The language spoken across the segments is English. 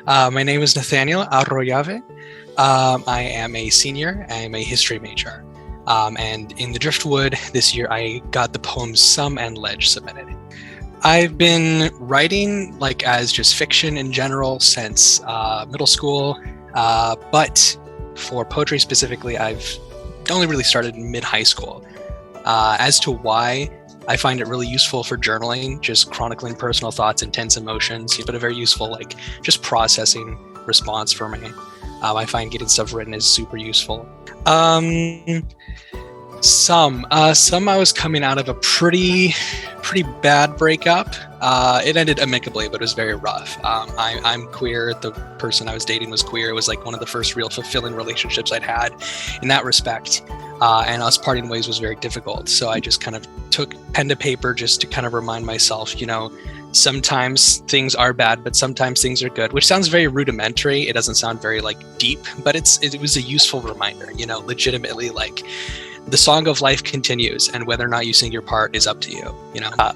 My name is Nathanael Arroyave. I am a senior. I am a history major. And in the Driftwood this year, I got the poems Some and Ledge submitted. I've been writing as just fiction in general since middle school, but for poetry specifically, I've only really started in mid-high school. As to why, I find it really useful for journaling, just chronicling personal thoughts, intense emotions, but a very useful just processing response for me. I find getting stuff written is super useful. Some I was coming out of a pretty bad breakup. It ended amicably, but it was very rough. I'm queer. The person I was dating was queer. It was one of the first real fulfilling relationships I'd had in that respect. And us parting ways was very difficult. So I just kind of took pen to paper just to kind of remind myself, sometimes things are bad, but sometimes things are good, which sounds very rudimentary. It doesn't sound very deep, but it was a useful reminder, legitimately the song of life continues, and whether or not you sing your part is up to you,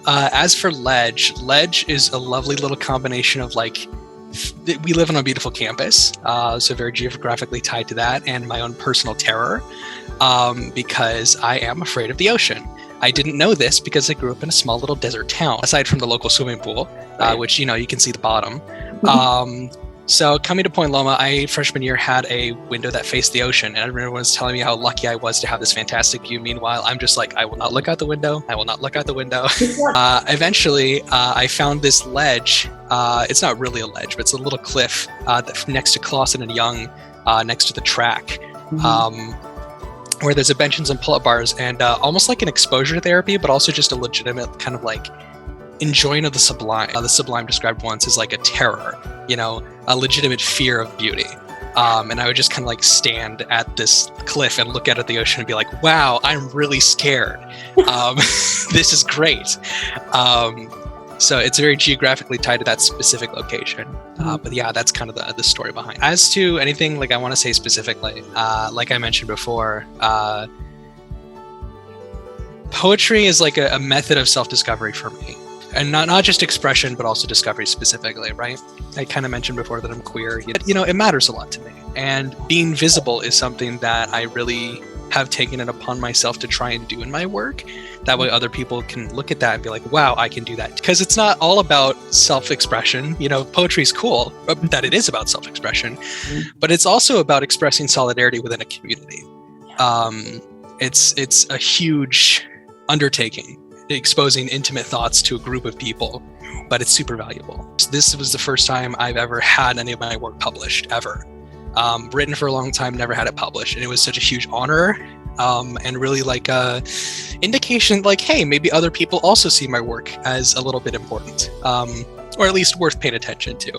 As for Ledge is a lovely little combination of we live on a beautiful campus, so very geographically tied to that, and my own personal terror, because I am afraid of the ocean. I didn't know this because I grew up in a small little desert town, aside from the local swimming pool, which, you can see the bottom. So coming to Point Loma, freshman year had a window that faced the ocean, and everyone was telling me how lucky I was to have this fantastic view. Meanwhile, I'm just I will not look out the window. I will not look out the window. Eventually, I found this ledge. It's not really a ledge, but it's a little cliff next to Clausen and Young, next to the track, where there's a bench and some pull-up bars, and almost like an exposure therapy, but also just a legitimate kind of enjoying of the sublime. The sublime described once as a terror, a legitimate fear of beauty. And I would just kind of stand at this cliff and look out at the ocean and be like, wow, I'm really scared. This is great. So it's very geographically tied to that specific location. But yeah, that's kind of the story behind it. As to anything I want to say specifically, like I mentioned before, poetry is a method of self-discovery for me. And not just expression, but also discovery specifically, right? I kind of mentioned before that I'm queer. It matters a lot to me. And being visible is something that I really have taken it upon myself to try and do in my work. That way other people can look at that and be like, wow, I can do that. Because it's not all about self-expression. Poetry is cool, that it is about self-expression, but it's also about expressing solidarity within a community. It's a huge undertaking, exposing intimate thoughts to a group of people, but it's super valuable. So this was the first time I've ever had any of my work published, ever. Written for a long time, never had it published, and it was such a huge honor, and really a indication hey, maybe other people also see my work as a little bit important, or at least worth paying attention to.